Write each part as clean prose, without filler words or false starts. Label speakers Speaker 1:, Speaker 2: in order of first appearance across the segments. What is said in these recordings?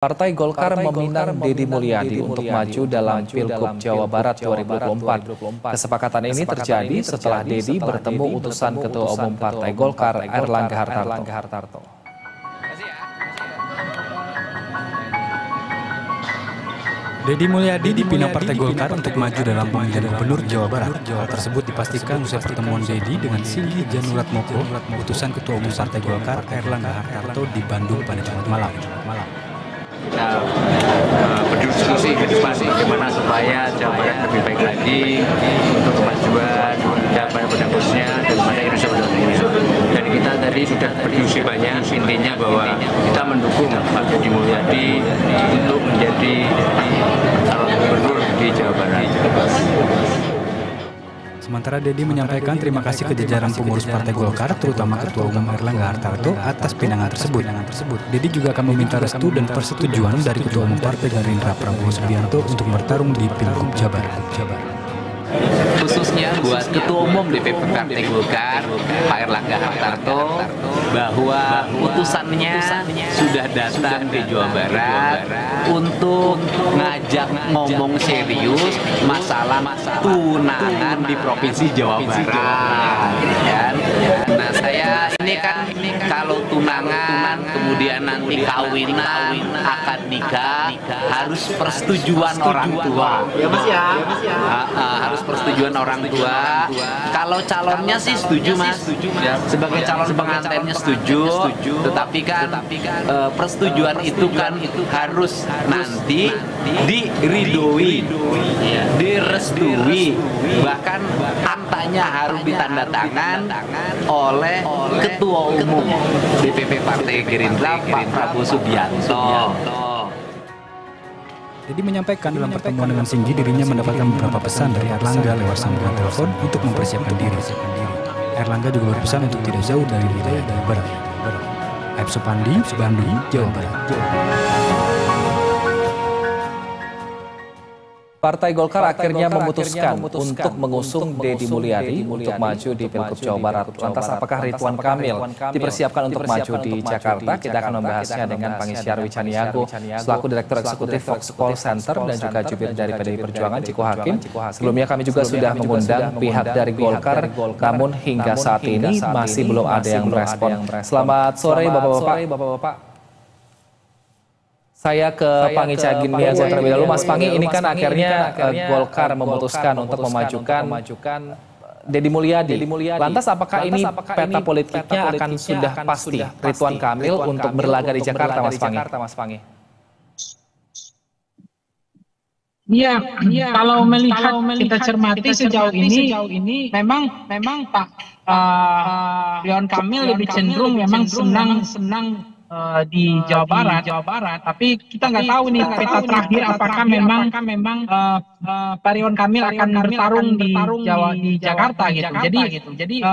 Speaker 1: Partai Golkar meminang Deddy Mulyadi untuk maju dalam Pilgub Jawa Barat 2024. Kesepakatan ini terjadi setelah Deddy bertemu utusan Ketua Umum Partai Golkar Airlangga Hartarto.
Speaker 2: Deddy Mulyadi dipinang Partai Golkar untuk maju dalam pemilihan gubernur Jawa Barat. Hal tersebut dipastikan usai pertemuan Deddy dengan Singgi Januratmoko, utusan Ketua Umum Partai Golkar Airlangga Hartarto di Bandung pada Jumat malam.
Speaker 3: Kita berdiskusi ke depan bagaimana supaya Jawa Barat lebih baik lagi untuk kemajuan Jawa Barat pada khususnya dan pada Indonesia pada umumnya. Dan kita tadi sudah berdiskusi banyak, intinya bahwa kita mendukung Pak Deddy Mulyadi untuk menjadi calon gubernur di Jawa Barat.
Speaker 2: Sementara Deddy menyampaikan terima kasih ke jajaran pengurus Partai Golkar, terutama Ketua Umum Airlangga Hartarto atas pinangan tersebut. Deddy juga akan meminta restu dan persetujuan dari Ketua Umum Partai Gerindra Prabowo Subianto untuk bertarung di Pilgub Jabar.
Speaker 4: Khususnya buat Ketua Umum DPP Partai Golkar, Pak Airlangga Hartarto, bahwa utusannya sudah datang di Jawa Barat untuk ngajak ngomong serius masalah tunangan di Provinsi Jawa Barat. Nah, saya ini kan kalau tunangan, kemudian nanti kawinan, akad nikah, harus persetujuan orang tua. Ya Mas ya. Harus persetujuan orang tua. Kalau calonnya sih setuju Mas. Sebagai calon pengantinnya setuju. Tetapi kan persetujuan itu kan harus nanti diridoi, direstui, bahkan aktanya harus ditandatangan oleh Ketua Umum DPP Partai Gerindra Pak Prabowo Subianto.
Speaker 2: Deddy menyampaikan dalam pertemuan dengan Singgi dirinya mendapatkan beberapa pesan dari Airlangga lewat sambungan telepon untuk mempersiapkan diri. Airlangga juga berpesan untuk tidak jauh dari wilayah Jawa Barat. Aib Supandi, Bandung, Jawa Barat.
Speaker 1: Partai Golkar akhirnya memutuskan untuk mengusung Deddy Mulyadi untuk maju di Pilgub Jawa Barat. Lantas apakah Ridwan Kamil dipersiapkan untuk maju di Jakarta? Kita akan membahasnya dengan Pangisyar Wicaniago selaku Direktur Eksekutif Voxpol Center dan juga jubir dari PDI Perjuangan Ciko Hakim. Sebelumnya kami juga sudah mengundang pihak dari Golkar, namun hingga saat ini masih belum ada yang merespon. Selamat sore Bapak-Bapak. Saya ke Pangi Caginiago terlebih dahulu. Mas Pangi, ini kan akhirnya Golkar memutuskan untuk memajukan Deddy Mulyadi. Lantas apakah ini peta politiknya akan sudah pasti Ridwan Kamil untuk berlaga di Jakarta, Mas Pangi?
Speaker 5: Iya, kalau melihat kita cermati sejauh ini memang Pak Ridwan Kamil lebih cenderung memang senang di Jawa Barat, tapi kita nggak tahu nih peta terakhir apakah memang Pak Ridwan Kamil akan bertarung di Jakarta gitu. Jadi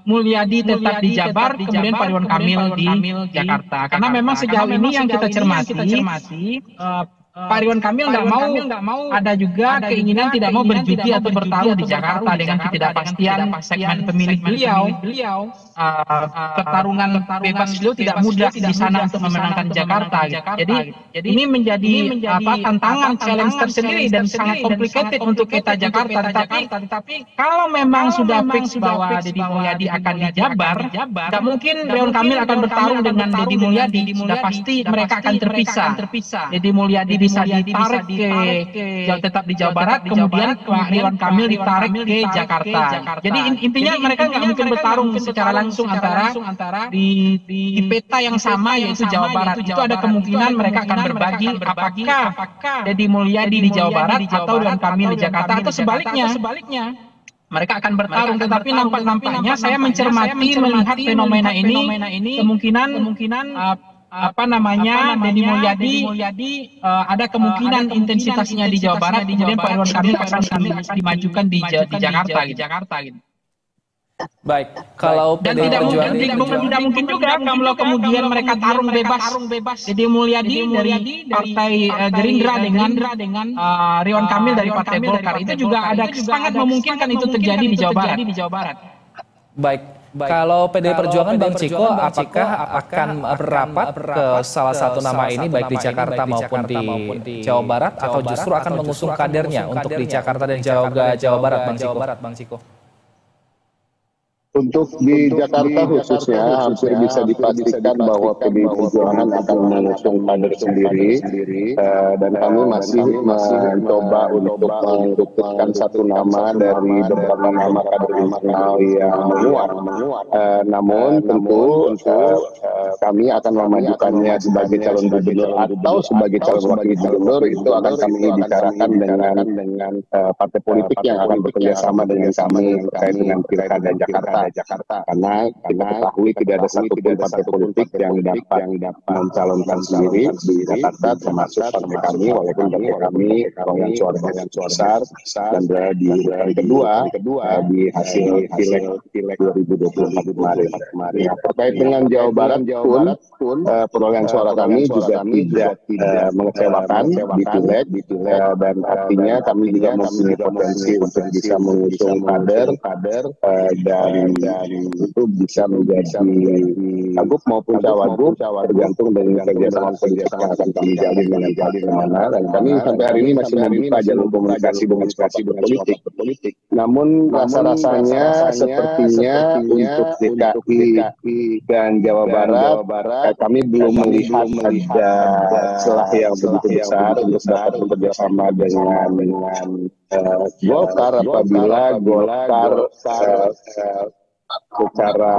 Speaker 5: Mulyadi tetap di Jabar, kemudian Pak Ridwan Kamil di Jakarta. Karena memang sejauh ini yang kita cermati Pak Ridwan Kamil nggak mau, ada juga keinginan tidak mau berjudi atau bertarung di Jakarta dengan ketidakpastian segmen pemilih beliau. Pertarungan bebas beliau tidak mudah di sana untuk memenangkan Jakarta. Jadi ini menjadi tantangan, challenge tersendiri dan sangat complicated untuk kita Jakarta. Tetapi kalau memang sudah fix bahwa Deddy Mulyadi akan di Jabar, nggak mungkin Ridwan Kamil akan bertarung dengan Deddy Mulyadi. Sudah pasti mereka akan terpisah. Deddy Mulyadi bisa ditarik tetap di Jawa Barat, kemudian Pak Ridwan Kamil ditarik ke Jakarta. Jadi intinya mereka nggak mungkin bertarung secara langsung antara di peta yang sama yaitu Jawa Barat. Itu ada kemungkinan mereka akan berbagi apakah Deddy Mulyadi di Jawa Barat atau Ridwan Kamil di Jakarta atau sebaliknya. Mereka akan bertarung, tetapi nampaknya saya mencermati melihat fenomena ini kemungkinan Deddy Mulyadi ada kemungkinan intensitasnya di Jawa Barat, kemudian Pak Ridwan Kamil akan dimajukan di Jakarta gitu.
Speaker 1: Baik, kalau
Speaker 5: dan
Speaker 1: PDI Perjuangan
Speaker 5: tidak mungkin juga kalau kemudian mereka tarung bebas Deddy Mulyadi dari Partai Gerindra dengan Ridwan Kamil dari Partai Golkar. Itu juga ada sangat memungkinkan itu terjadi di Jawa Barat.
Speaker 1: Baik, Kalau PDI Perjuangan Bang Ciko, apakah akan berapat ke salah satu nama ini baik di Jakarta maupun di Jawa Barat atau justru akan mengusung kadernya untuk di Jakarta dan Jawa Barat Bang Ciko?
Speaker 6: Untuk di Jakarta khususnya hampir bisa dipastikan bahwa PDI Perjuangan akan mengusung kader sendiri, dan kami masih mencoba untuk mengukuhkan satu nama dari beberapa nama kader internal yang menguat. Namun tentu kami akan memajukannya sebagai calon gubernur atau sebagai calon wakil gubernur, itu akan kami bicarakan dengan partai politik yang akan bekerja sama dengan kami terkait dengan Pilkada Jakarta, karena kita ketahui tidak ada satupun partai politik yang dapat mencalonkan sendiri di Jakarta, termasuk partai kami, walaupun partai kami perolehan suaranya besar dan berada di urutan kedua di hasil Pileg 2024 kemarin. Terkait dengan Jawa Barat pun perolehan suara kami juga tidak mengecewakan di Pileg, dan artinya kami juga mempunyai potensi untuk bisa mengusung kader dan itu bisa menjadi cagup maupun cawagup, tergantung dengan kerjasama yang akan kami jalin kemana. Dan kami sampai hari ini masih membuka jalur komunikasi dengan politik. Namun rasa-rasanya sepertinya untuk DKI dan Jawa Barat kami belum melihat ada celah yang begitu besar untuk dapat bekerjasama dengan Golkar apabila Golkar secara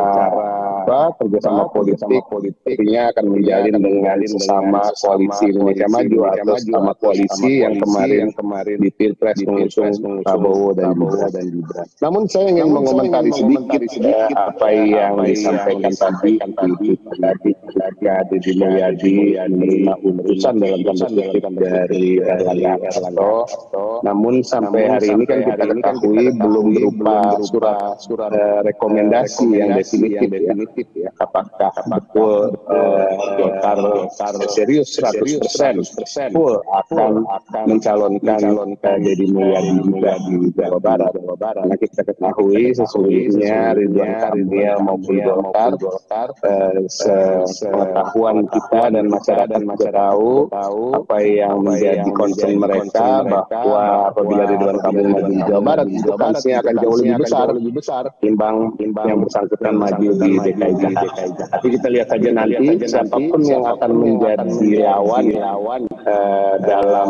Speaker 6: kerjasama politiknya akan menjalin dengan sesama koalisi Indonesia Maju atau sesama koalisi yang kemarin di Pilpres mengusung Prabowo dan Gibran. Namun saya ingin mengomentari sedikit apa yang disampaikan tadi ketika Deddy Mulyadi menerima utusan dalam tanda kutip dari Erlangga Hartarto. Namun sampai hari ini kan kita ketahui belum berupa surat rekomendasi yang definitif ya. Apakah betul Golkar serius 100% full akan mencalonkan Deddy Mulyadi juga di Jawa Barat. Karena kita ketahui sesungguhnya Ridwan Kamil maupun Golkar sepengetahuan kita dan masyarakat tahu apa yang menjadi concern mereka, bahwa apabila Ridwan Kamil maju di Jawa Barat itu kansnya akan jauh lebih besar timbang yang bersangkutan maju di DKI Jakarta. Tapi kita lihat saja nanti siapapun yang akan menjadi lawan dalam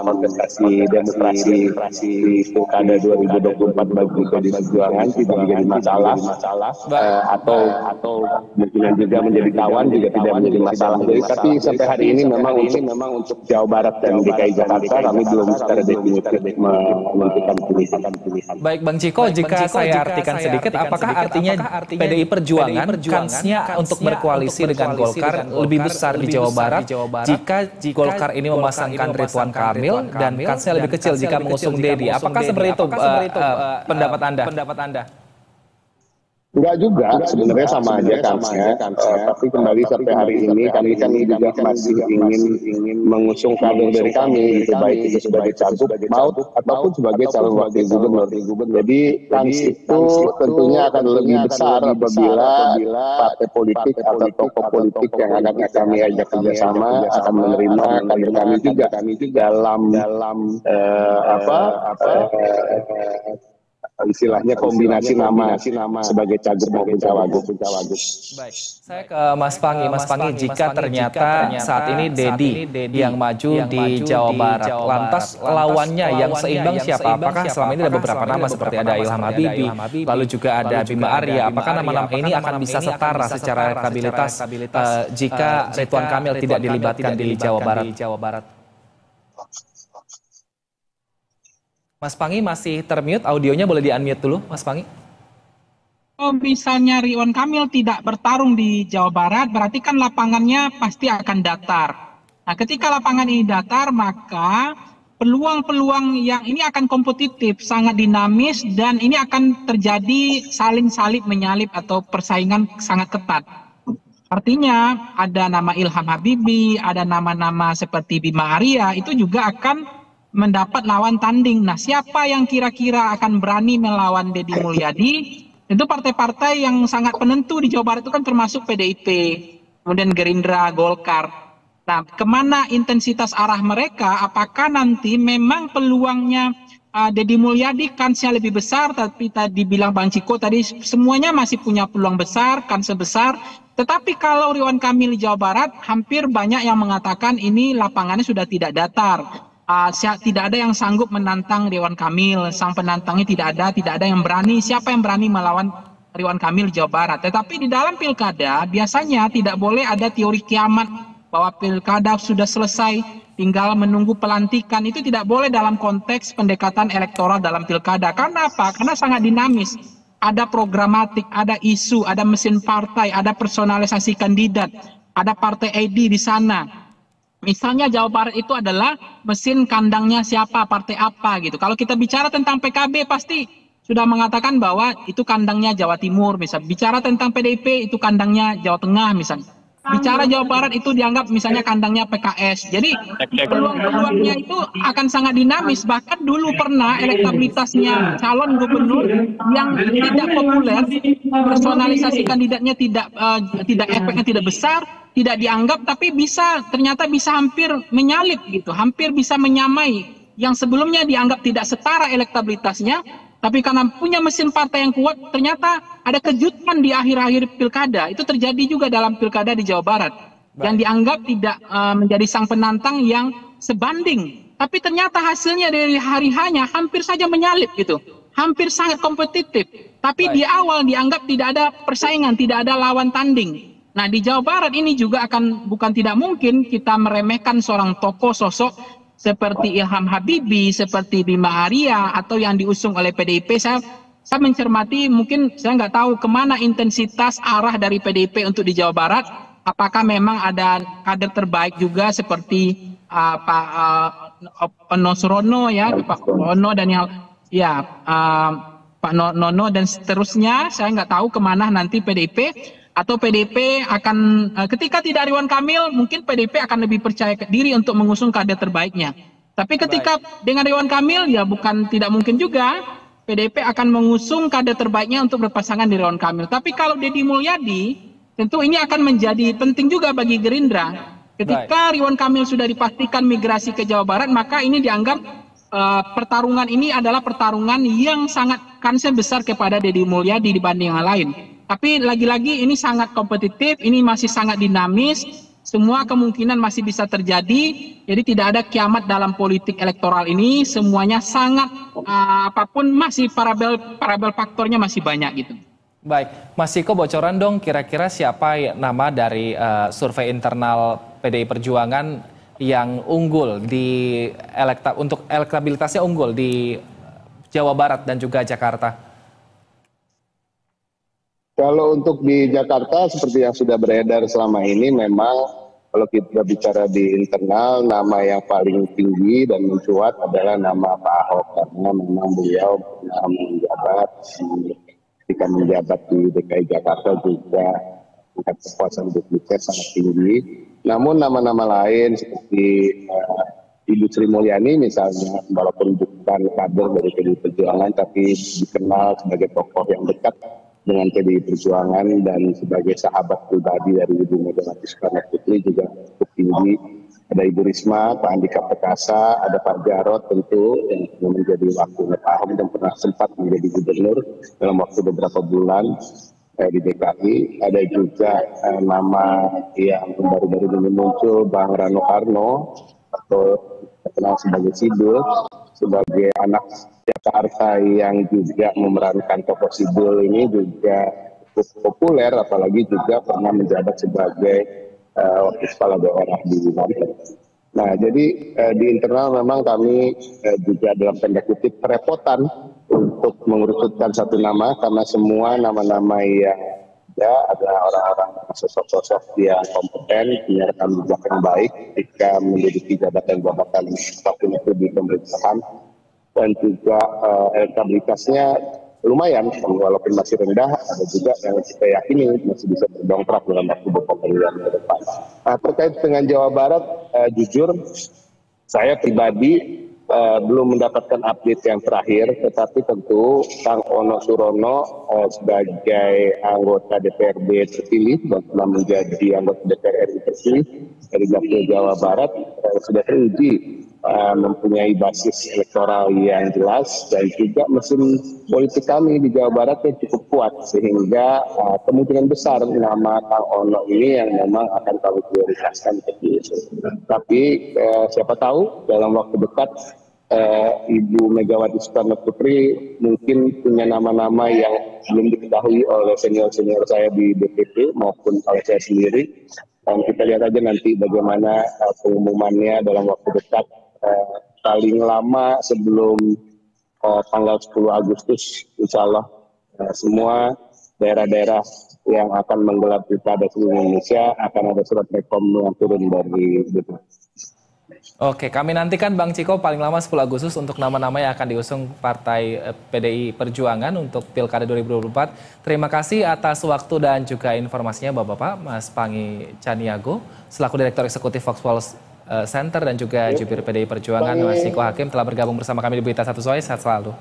Speaker 6: kontestasi demokrasi di Pilkada 2024 bagi PDI Perjuangan tidak menjadi masalah, atau mungkin juga menjadi kawan juga tidak menjadi masalah. Jadi tapi sampai hari ini memang untuk Jawa Barat dan DKI Jakarta kami belum secara definitif menentukan pilihan.
Speaker 1: Baik Bang Ciko, jika saya artikan sedikit, apakah artinya PDI Perjuangan kansnya untuk berkoalisi dengan Golkar lebih besar di Jawa Barat jika Golkar ini memasangkan Ridwan Kamil dan kansnya lebih kecil jika mengusung Deddy? Apakah seperti itu pendapat Anda?
Speaker 6: Enggak juga, sebenarnya sama aja kansnya. Tapi kembali sampai hari ini kami juga masih ingin mengusung kader dari kami, gitu, baik itu sebagai cagup ataupun sebagai calon wakil gubernur. Jadi kans itu tentunya akan lebih besar apabila partai politik atau tokoh politik yang akan kami ajak kerjasama akan menerima kader kami juga dalam istilahnya kombinasi nama sebagai cagup maupun cawagup.
Speaker 1: Baik, saya ke Mas Pangi. Mas Pangi, jika ternyata saat ini Deddy yang maju di Jawa Barat, lantas lawannya yang seimbang siapa? Apakah selama ini ada beberapa nama seperti ada Ilham Habibie, lalu juga ada Bima Arya? Apakah nama-nama ini akan bisa setara secara elektabilitas jika Ridwan Kamil tidak dilibatkan di Jawa Barat? Mas Pangi masih termute, audionya boleh di-unmute dulu, Mas Pangi.
Speaker 5: Kalau misalnya Ridwan Kamil tidak bertarung di Jawa Barat, berarti kan lapangannya pasti akan datar. Nah, ketika lapangan ini datar, maka peluang-peluang yang ini akan kompetitif, sangat dinamis, dan ini akan terjadi saling salib menyalip atau persaingan sangat ketat. Artinya ada nama Ilham Habibie, ada nama-nama seperti Bima Arya, itu juga akan mendapat lawan tanding. Nah, siapa yang kira-kira akan berani melawan Deddy Mulyadi? Itu partai-partai yang sangat penentu di Jawa Barat itu kan termasuk PDIP, kemudian Gerindra, Golkar. Nah, kemana intensitas arah mereka? Apakah nanti memang peluangnya Deddy Mulyadi kansnya lebih besar, tapi tadi bilang Bang Ciko tadi semuanya masih punya peluang besar, kans besar. Tetapi kalau Ridwan Kamil di Jawa Barat, hampir banyak yang mengatakan ini lapangannya sudah tidak datar. Tidak ada yang sanggup menantang Ridwan Kamil, sang penantangnya tidak ada yang berani. Siapa yang berani melawan Ridwan Kamil di Jawa Barat? Tetapi di dalam pilkada biasanya tidak boleh ada teori kiamat bahwa pilkada sudah selesai, tinggal menunggu pelantikan. Itu tidak boleh dalam konteks pendekatan elektoral dalam pilkada. Karena apa? Karena sangat dinamis. Ada programatik, ada isu, ada mesin partai, ada personalisasi kandidat, ada partai ID di sana. Misalnya Jawa Barat itu adalah mesin kandangnya siapa, partai apa gitu. Kalau kita bicara tentang PKB pasti sudah mengatakan bahwa itu kandangnya Jawa Timur misalnya. Bicara tentang PDIP itu kandangnya Jawa Tengah misalnya. Bicara Jawa Barat itu dianggap misalnya kandangnya PKS. Jadi peluang-peluangnya itu akan sangat dinamis. Bahkan dulu pernah elektabilitasnya calon gubernur yang tidak populer, personalisasi kandidatnya tidak efeknya tidak besar, tidak dianggap, tapi ternyata bisa hampir menyalip gitu, hampir bisa menyamai yang sebelumnya dianggap tidak setara elektabilitasnya. Tapi karena punya mesin partai yang kuat, ternyata ada kejutan di akhir-akhir pilkada. Itu terjadi juga dalam pilkada di Jawa Barat. Yang dianggap tidak menjadi sang penantang yang sebanding. Tapi ternyata hasilnya dari hari-hanya hampir saja menyalip gitu. Hampir sangat kompetitif. Tapi di awal dianggap tidak ada persaingan, tidak ada lawan tanding. Nah di Jawa Barat ini juga bukan tidak mungkin kita meremehkan seorang tokoh sosok seperti Ilham Habibie, seperti Bima Arya, atau yang diusung oleh PDIP. Saya mencermati, mungkin saya nggak tahu kemana intensitas arah dari PDIP untuk di Jawa Barat. Apakah memang ada kader terbaik juga seperti Pak Nosrono ya, Pak Ono dan Pak Nono dan seterusnya. Saya nggak tahu kemana nanti PDIP. Atau PDIP akan ketika tidak Ridwan Kamil, mungkin PDIP akan lebih percaya diri untuk mengusung kader terbaiknya. Tapi ketika dengan Ridwan Kamil, ya bukan tidak mungkin juga PDIP akan mengusung kader terbaiknya untuk berpasangan di Ridwan Kamil. Tapi kalau Deddy Mulyadi, tentu ini akan menjadi penting juga bagi Gerindra. Ketika Ridwan Kamil sudah dipastikan migrasi ke Jawa Barat, maka ini dianggap pertarungan ini adalah pertarungan yang sangat kansnya besar kepada Deddy Mulyadi dibanding yang lain. Tapi lagi-lagi ini sangat kompetitif, ini masih sangat dinamis, semua kemungkinan masih bisa terjadi, jadi tidak ada kiamat dalam politik elektoral ini, semuanya sangat, apapun masih parabel faktornya masih banyak gitu.
Speaker 1: Baik, Mas Ciko bocoran dong kira-kira siapa nama dari survei internal PDI Perjuangan yang unggul untuk elektabilitasnya unggul di Jawa Barat dan juga Jakarta?
Speaker 6: Kalau untuk di Jakarta seperti yang sudah beredar selama ini, memang kalau kita bicara di internal, nama yang paling tinggi dan mencuat adalah nama Pak Ahok, karena memang beliau pernah menjabat di DKI Jakarta juga tingkat kepuasan publiknya sangat tinggi. Namun nama-nama lain seperti Ibu Sri Mulyani misalnya, walaupun bukan kader dari PDI Perjuangan, tapi dikenal sebagai tokoh yang dekat dengan PDI Perjuangan dan sebagai sahabat pribadi dari Ibu Megawati Soekarno Putri juga cukup tinggi. Ada Ibu Risma, Pak Andika Perkasa, ada Pak Jarod tentu yang menjadi wakilnya Pak Ahok dan pernah sempat menjadi gubernur dalam waktu beberapa bulan di DKI. Ada juga nama yang baru-baru ini muncul, Bang Rano Karno atau terkenal sebagai Sidul, sebagai anak Jakarta yang juga memerankan tokoh Sidul ini juga cukup populer, apalagi juga pernah menjabat sebagai wakil kepala daerah di Banten. Nah, jadi di internal memang kami juga dalam tanda kutip kerepotan untuk mengerucutkan satu nama, karena semua nama-nama yang ada orang-orang sosok-sosok yang kompeten, punya rekam jejak yang baik ketika menduduki jabatan-jabatan apapun itu di pemerintahan, dan juga elektabilitasnya lumayan, walaupun masih rendah, ada juga yang kita yakini masih bisa berdongkrak dalam waktu beberapa bulan ke depan. Terkait dengan Jawa Barat, jujur saya pribadi belum mendapatkan update yang terakhir, tetapi tentu Kang Ono Surono sebagai anggota DPRD terpilih dan pernah menjadi anggota DPR RI terpilih dari Dapil Jawa Barat sudah teruji mempunyai basis elektoral yang jelas dan juga mesin politik kami di Jawa Barat yang cukup kuat sehingga kemungkinan besar nama Kang Ono ini yang memang akan kami prioritaskan seperti itu. Tapi siapa tahu dalam waktu dekat Ibu Megawati Soekarno Putri mungkin punya nama-nama yang belum diketahui oleh senior-senior saya di DPP maupun oleh saya sendiri. Dan kita lihat aja nanti bagaimana pengumumannya dalam waktu dekat. Paling lama sebelum tanggal 10 Agustus, insya Allah semua daerah-daerah yang akan menggelar pilkada seluruh Indonesia akan ada surat rekom yang turun dari DPP.
Speaker 1: Oke, kami nantikan Bang Ciko paling lama 10 Agustus untuk nama-nama yang akan diusung Partai PDI Perjuangan untuk Pilkada 2024. Terima kasih atas waktu dan juga informasinya Bapak-Bapak, Mas Pangi Caniago, selaku Direktur Eksekutif Foxpol Center dan juga Jubir PDI Perjuangan, Mas Ciko Hakim telah bergabung bersama kami di Berita Satu Soi. Sehat selalu.